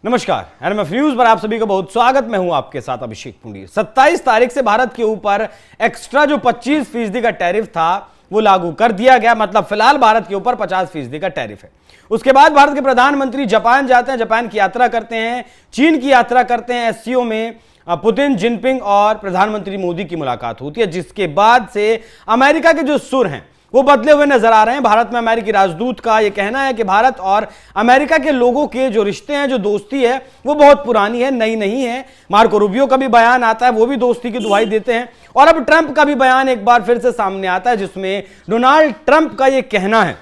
नमस्कार, NMF news पर आप सभी का बहुत स्वागत। मैं हूं आपके साथ अभिषेक पुंडी। 27 तारीख से भारत के ऊपर एक्स्ट्रा जो 25% का टैरिफ था वो लागू कर दिया गया। मतलब फिलहाल भारत के ऊपर 50% का टैरिफ है। उसके बाद भारत के प्रधानमंत्री जापान जाते हैं, जापान की यात्रा करते हैं, चीन की यात्रा करते हैं। एससीओ में पुतिन, जिनपिंग और प्रधानमंत्री मोदी की मुलाकात होती है, जिसके बाद से अमेरिका के जो सुर हैं वो बदले हुए नजर आ रहे हैं। भारत में अमेरिकी राजदूत का यह कहना है कि भारत और अमेरिका के लोगों के जो रिश्ते हैं, जो दोस्ती है, वो बहुत पुरानी है, नई नहीं है। मार्को रूबियो का भी बयान आता है, वो भी दोस्ती की दुहाई देते हैं। और अब ट्रंप का भी बयान एक बार फिर से सामने आता है, जिसमें डोनाल्ड ट्रंप का यह कहना है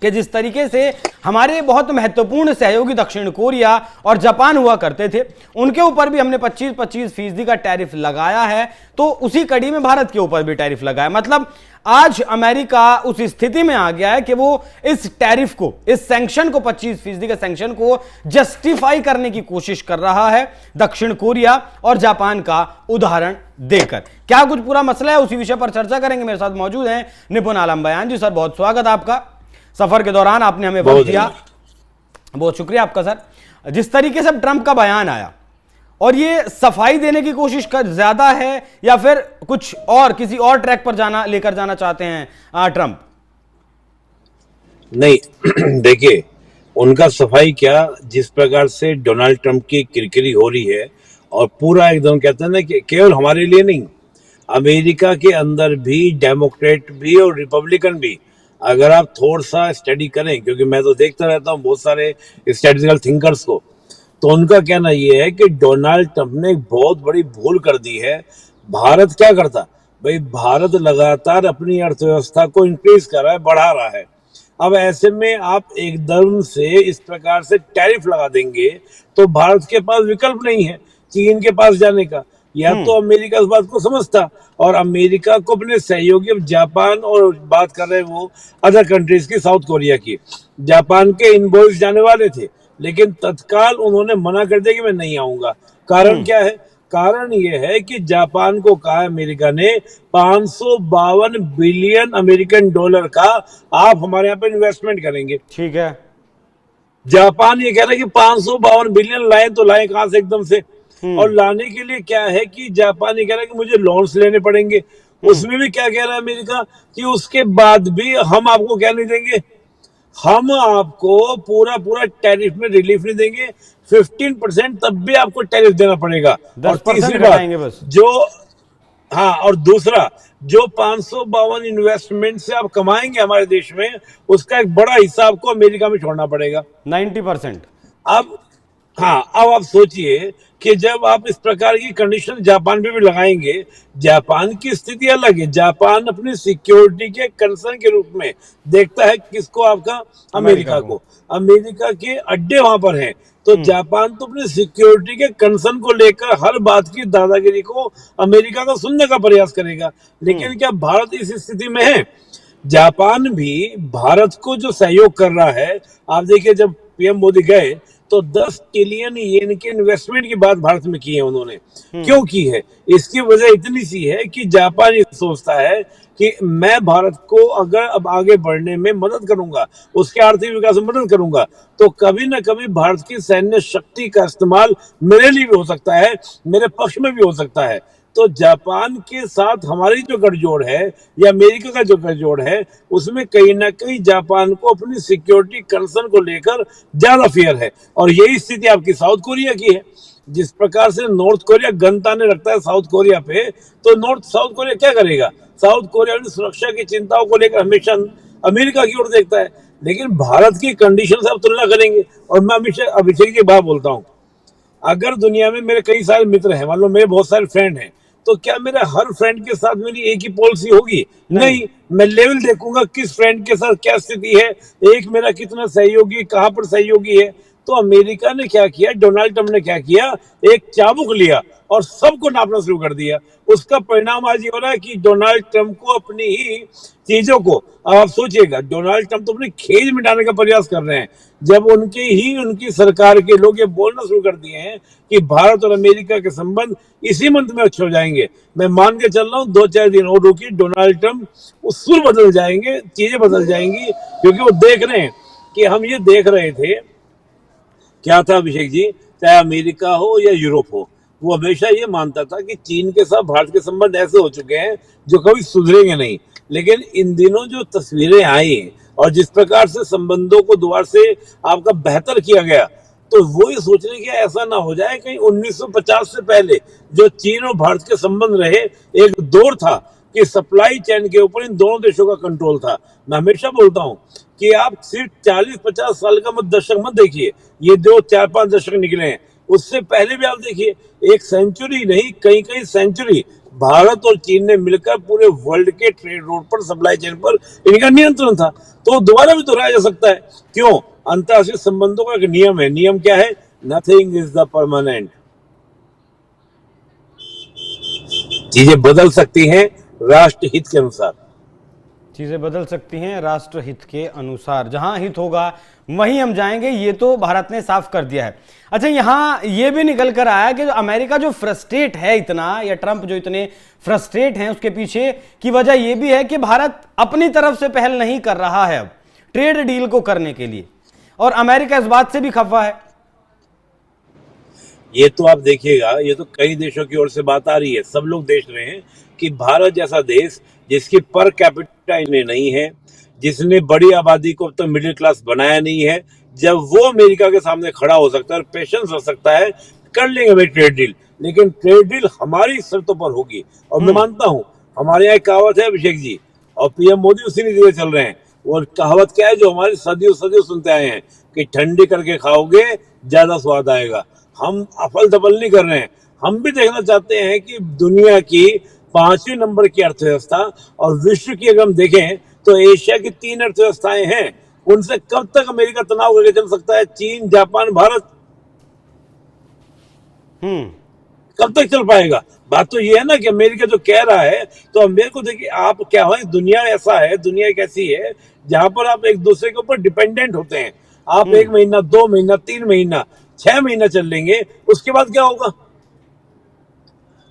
कि जिस तरीके से हमारे बहुत महत्वपूर्ण सहयोगी दक्षिण कोरिया और जापान हुआ करते थे, उनके ऊपर भी हमने 25% का टैरिफ लगाया है, तो उसी कड़ी में भारत के ऊपर भी टैरिफ लगाया। मतलब आज अमेरिका उस स्थिति में आ गया है कि वो इस टैरिफ को, इस सैंक्शन को, 25% के सैंक्शन को जस्टिफाई करने की कोशिश कर रहा है, दक्षिण कोरिया और जापान का उदाहरण देकर। क्या कुछ पूरा मसला है, उसी विषय पर चर्चा करेंगे। मेरे साथ मौजूद हैं निपुण आलम बयान जी। सर, बहुत स्वागत आपका। सफर के दौरान आपने हमें वक्त दिया, बहुत शुक्रिया आपका सर। जिस तरीके से ट्रंप का बयान आया, और ये सफाई देने की कोशिश कर ज्यादा है या फिर कुछ और, किसी और ट्रैक पर लेकर जाना चाहते हैं ट्रंप? नहीं देखिए, उनका सफाई क्या, जिस प्रकार से डोनाल्ड ट्रंप की किरकिरी हो रही है, और पूरा एकदम कहते हैं ना कि केवल हमारे लिए नहीं, अमेरिका के अंदर भी डेमोक्रेट भी और रिपब्लिकन भी, अगर आप थोड़ा सा स्टडी करें, क्योंकि मैं तो देखता रहता हूँ बहुत सारे स्टैटिस्टिकल थिंकर्स को, तो उनका कहना यह है कि डोनाल्ड ट्रंप ने एक बहुत बड़ी भूल कर दी है। भारत क्या करता भाई, भारत लगातार अपनी अर्थव्यवस्था को इंक्रीज कर रहा है, बढ़ा रहा है। अब ऐसे में आप एकदम से इस प्रकार से टैरिफ लगा देंगे तो भारत के पास विकल्प नहीं है चीन के पास जाने का, या तो अमेरिका इस बात को समझता, और अमेरिका को अपने सहयोगी, अब जापान और बात कर रहे हैं वो अदर कंट्रीज की, साउथ कोरिया की, जापान के इनवॉइस जाने वाले थे, लेकिन तत्काल उन्होंने मना कर दिया कि मैं नहीं आऊंगा। कारण क्या है? कारण यह है कि जापान को कहा अमेरिका ने 552 बिलियन अमेरिकन डॉलर का आप हमारे यहाँ पे इन्वेस्टमेंट करेंगे। ठीक है, जापान ये कह रहा है कि 552 बिलियन लाए तो लाए कहां से एकदम से, और लाने के लिए क्या है कि जापान ये कह रहा है कि मुझे लोन्स लेने पड़ेंगे। उसमें भी क्या कह रहा है अमेरिका कि उसके बाद भी हम आपको क्या नहीं देंगे, हम आपको पूरा टैरिफ में रिलीफ नहीं देंगे, 15% तब भी आपको टैरिफ देना पड़ेगा। और तीसरी बात जो, हाँ, और दूसरा जो 552 इन्वेस्टमेंट से आप कमाएंगे हमारे देश में, उसका एक बड़ा हिस्सा आपको अमेरिका में छोड़ना पड़ेगा, 90%। अब हाँ, अब आप सोचिए कि जब आप इस प्रकार की कंडीशन जापान पे भी लगाएंगे, जापान की स्थिति अलग है। जापान अपनी सिक्योरिटी के कंसर्न के रूप में देखता है किसको, आपका अमेरिका को। अमेरिका के अड्डे वहां पर हैं, तो जापान तो अपनी सिक्योरिटी के कंसर्न को लेकर हर बात की दादागिरी को अमेरिका का सुनने का प्रयास करेगा। लेकिन क्या भारत इस स्थिति में है? जापान भी भारत को जो सहयोग कर रहा है, आप देखिए जब पीएम मोदी गए तो 10 ट्रिलियन येन के इन्वेस्टमेंट की बात भारत में की है उन्होंने। क्यों की है? इसकी वजह इतनी सी है कि जापान ये सोचता है कि मैं भारत को अगर अब आगे बढ़ने में मदद करूंगा, उसके आर्थिक विकास में मदद करूंगा, तो कभी ना कभी भारत की सैन्य शक्ति का इस्तेमाल मेरे लिए भी हो सकता है, मेरे पक्ष में भी हो सकता है। तो जापान के साथ हमारी जो गठजोड़ है या अमेरिका का जो गठजोड़ है, उसमें कहीं ना कहीं जापान को अपनी सिक्योरिटी कंसर्न को लेकर ज्यादा फियर है। और यही स्थिति आपकी साउथ कोरिया की है। जिस प्रकार से नॉर्थ कोरिया गन ताने रखता है साउथ कोरिया पे, तो साउथ कोरिया क्या करेगा? साउथ कोरिया अपनी सुरक्षा की चिंताओं को लेकर हमेशा अमेरिका की ओर देखता है। लेकिन भारत की कंडीशन से आप तुलना करेंगे, और मैं अभिषेक की बात बोलता हूँ, अगर दुनिया में मेरे कई सारे मित्र हैं, मान लो मेरे बहुत सारे फ्रेंड हैं, तो क्या मेरा हर फ्रेंड के साथ मेरी एक ही पॉलिसी होगी? नहीं, मैं लेवल देखूंगा किस फ्रेंड के साथ क्या स्थिति है, एक मेरा कितना सहयोगी, कहां पर सहयोगी है। तो अमेरिका ने क्या किया, डोनाल्ड ट्रंप ने क्या किया, एक चाबुक लिया और सबको नापना शुरू कर दिया। उसका परिणाम आज ये हो रहा है कि डोनाल्ड ट्रंप को अपनी ही चीजों को, अब आप सोचिएगा, डोनाल्ड ट्रंप तो अपनी खेज मिटाने का प्रयास कर रहे हैं, जब उनकी सरकार के लोग ये बोलना शुरू कर दिए हैं कि भारत और अमेरिका के संबंध इसी मंथ में अच्छे हो जाएंगे। मैं मान के चल रहा हूँ 2-4 दिन और रुकी, डोनाल्ड ट्रंप उस सुर बदल जाएंगे, चीजें बदल जाएंगी, क्योंकि वो देख रहे हैं कि हम ये देख रहे थे क्या था अभिषेक जी, चाहे अमेरिका हो या यूरोप हो, वो हमेशा ये मानता था कि चीन के साथ भारत के संबंध ऐसे हो चुके हैं जो कभी सुधरेंगे नहीं। लेकिन इन दिनों जो तस्वीरें आई और जिस प्रकार से संबंधों को दोबारा से आपका बेहतर किया गया, तो वो ये सोच रहे कि ऐसा ना हो जाए कहीं 1950 से पहले जो चीन और भारत के संबंध रहे, एक दौर था कि सप्लाई चेन के ऊपर इन दोनों देशों का कंट्रोल था। मैं हमेशा बोलता हूं कि आप सिर्फ 40-50 साल का दशक मत देखिए, ये जो 4-5 दशक निकले हैं उससे पहले भी आप देखिए, एक सेंचुरी नहीं कई कई सेंचुरी भारत और चीन ने मिलकर पूरे वर्ल्ड के ट्रेड रोड पर, सप्लाई चेन पर इनका नियंत्रण था। तो दोबारा भी दोहराया जा सकता है, क्यों? अंतर्राष्ट्रीय संबंधों का एक नियम है। नियम क्या है? Nothing is the permanent. चीजें बदल सकती हैं राष्ट्रहित के अनुसार। चीजें बदल सकती हैं राष्ट्रहित के अनुसार, जहां हित होगा वहीं हम जाएंगे, ये तो भारत ने साफ कर दिया है। अच्छा, यहां ये भी निकल कर आया कि अमेरिका जो फ्रस्ट्रेट है इतना, या ट्रंप जो इतने फ्रस्ट्रेट हैं, उसके पीछे की वजह यह भी है कि भारत अपनी तरफ से पहल नहीं कर रहा है अब ट्रेड डील को करने के लिए, और अमेरिका इस बात से भी खफा है। ये तो आप देखिएगा, ये तो कई देशों की ओर से बात आ रही है, सब लोग देख रहे हैं कि भारत जैसा देश जिसकी पर कैपिटा इन्हें नहीं है, जिसने बड़ी आबादी को अब तक मिडिल क्लास बनाया नहीं है, जब वो अमेरिका के सामने खड़ा हो सकता है और पेशेंस रख सकता है, कर लेंगे भाई ट्रेड डील, लेकिन ट्रेड डील हमारी शर्तों पर होगी। और मैं मानता हूं, हमारे यहाँ एक कहावत है अभिषेक जी, और पीएम मोदी उसी नीति पे चल रहे हैं। वो कहावत क्या है जो हमारे सदियों सदियों सुनते आए हैं कि ठंडी करके खाओगे ज्यादा स्वाद आएगा। हम अफल दफल नहीं कर रहे हैं, हम भी देखना चाहते हैं कि दुनिया की 5वें नंबर की अर्थव्यवस्था और विश्व की अगर हम देखें तो एशिया की 3 अर्थव्यवस्थाएं हैं, उनसे कब तक अमेरिका तनाव करके चल सकता है? चीन, जापान, भारत कब तक चल पाएगा? बात तो ये है ना कि अमेरिका जो कह रहा है, तो अमेरिका को देखिए, आप क्या हो, दुनिया ऐसा है, दुनिया एक ऐसी है जहां पर आप एक दूसरे के ऊपर डिपेंडेंट होते हैं। आप 1 महीना, 2 महीना, 3 महीना, 6 महीना चल लेंगे, उसके बाद क्या होगा?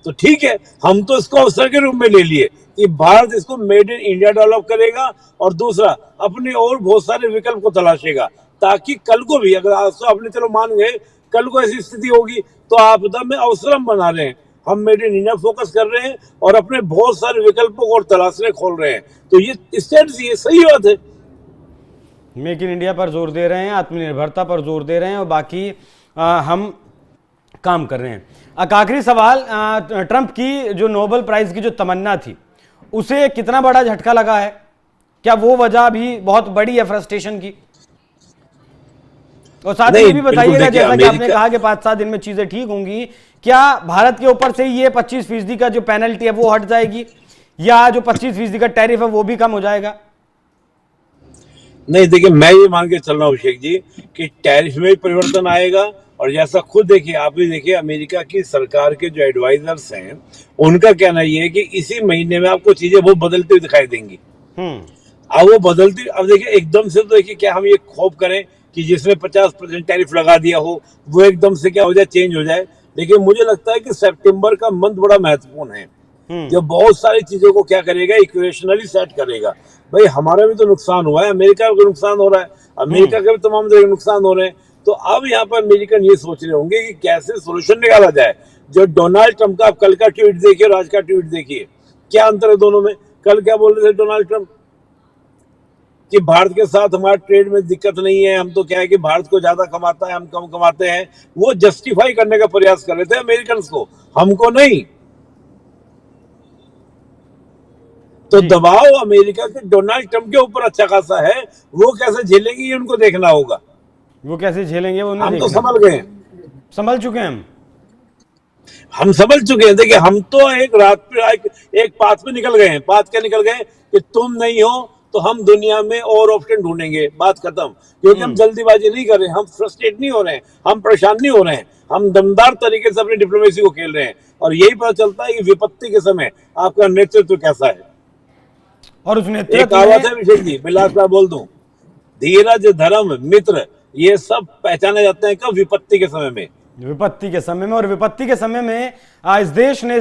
तो ठीक है, हम तो इसको अवसर के रूप में ले लिए कि भारत इसको मेड इन इंडिया डेवलप करेगा, और दूसरा अपने और बहुत सारे विकल्प को तलाशेगा, ताकि कल को भी, अगर आज तो आपने चलो मान गए, कल को ऐसी स्थिति होगी तो आपदा में अवसर हम बना रहे हैं, हम मेड इन इंडिया फोकस कर रहे हैं और अपने बहुत सारे विकल्पों को और तलाशने खोल रहे हैं। तो ये स्ट्रेटजी है, सही बात है। मेक इन इंडिया पर जोर दे रहे हैं, आत्मनिर्भरता पर जोर दे रहे हैं, और बाकी हम काम कर रहे हैं। एक आखिरी सवाल, ट्रंप की जो नोबेल प्राइज की जो तमन्ना थी, उसे कितना बड़ा झटका लगा है? क्या वो वजह भी बहुत बड़ी है फ्रस्ट्रेशन की? और साथ ही भी बताइएगा, जैसा कि आपने कहा कि 5-7 दिन में चीजें ठीक होंगी, क्या भारत के ऊपर से ये 25% का जो पेनल्टी है वो हट जाएगी, या जो 25% का टैरिफ है वो भी कम हो जाएगा? नहीं, देखिए, मैं ये मान के चल रहा हूँ अभिषेक जी कि टैरिफ में भी परिवर्तन आएगा, और जैसा खुद देखिए, आप भी देखिए, अमेरिका की सरकार के जो एडवाइजर्स हैं उनका कहना ये है कि इसी महीने में आपको चीजें बहुत बदलती हुई दिखाई देंगी। अब वो बदलती, अब देखिए एकदम से तो देखिए, क्या हम ये खौफ करें कि जिसने 50% टैरिफ लगा दिया हो वो एकदम से क्या हो जाए, चेंज हो जाए। लेकिन मुझे लगता है कि सितंबर का मंथ बड़ा महत्वपूर्ण है, जो बहुत सारी चीजों को क्या करेगा, इक्वेशनली सेट करेगा। भाई हमारा भी तो नुकसान हुआ है, अमेरिका का नुकसान हो रहा है, अमेरिका का भी तमाम तरह के नुकसान हो रहे हैं। तो अब यहाँ पर अमेरिकन ये सोच रहे होंगे कि कैसे सोल्यूशन निकाला जाए। जो डोनाल्ड ट्रंप का, आप कल का ट्वीट देखिए और आज का ट्वीट देखिए, क्या अंतर है दोनों में। कल क्या बोल रहे थे डोनाल्ड ट्रंप कि भारत के साथ हमारे ट्रेड में दिक्कत नहीं है, हम तो क्या है कि भारत को ज्यादा कमाता है, हम कम कमाते हैं। वो जस्टिफाई करने का प्रयास कर रहे थे अमेरिकन को, हमको नहीं। तो दबाव अमेरिका के डोनाल्ड ट्रंप के ऊपर अच्छा खासा है, वो कैसे झेलेंगे ये उनको देखना होगा। वो कैसे झेलेंगे वो नहीं, हम तो संभल गए, संभल चुके हैं, हम संभल चुके हैं। देखिए, हम तो एक रात पे एक पाथ पे निकल गए हैं। पाथ क्या निकल गए कि तुम नहीं हो तो हम दुनिया में और ऑप्शन ढूंढेंगे, बात खत्म। क्योंकि हम जल्दीबाजी नहीं कर रहे हैं, हम फ्रस्ट्रेट नहीं हो रहे हैं, हम परेशान नहीं हो रहे हैं, हम दमदार तरीके से अपनी डिप्लोमेसी को खेल रहे हैं। और यही पता चलता है कि विपत्ति के समय आपका नेतृत्व कैसा है। और उस नेतृत्व कहावत है अभिषेक जी, बिलास मैं बोल दूं, धीरज, धर्म, मित्र, ये सब पहचाने जाते हैं कब? विपत्ति के समय में। विपत्ति के समय में। और विपत्ति के समय में इस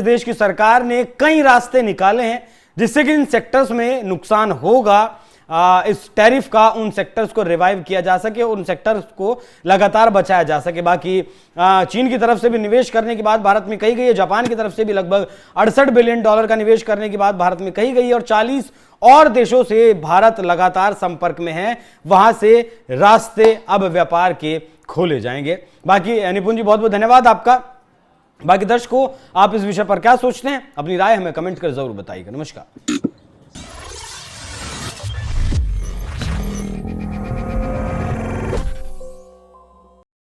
देश की सरकार ने कई रास्ते निकाले हैं जिससे कि इन सेक्टर्स में नुकसान होगा इस टैरिफ का उन सेक्टर्स को रिवाइव किया जा सके, उन सेक्टर्स को लगातार बचाया जा सके। बाकी चीन की तरफ से भी निवेश करने की बात भारत में कही गई है, जापान की तरफ से भी लगभग $68 बिलियन का निवेश करने की बात भारत में कही गई है और 40 और देशों से भारत लगातार संपर्क में है, वहां से रास्ते अब व्यापार के खोले जाएंगे। बाकी निपुण जी बहुत बहुत धन्यवाद आपका। बाकी दर्शकों, आप इस विषय पर क्या सोचते हैं, अपनी राय हमें कमेंट कर जरूर बताइएगा। नमस्कार।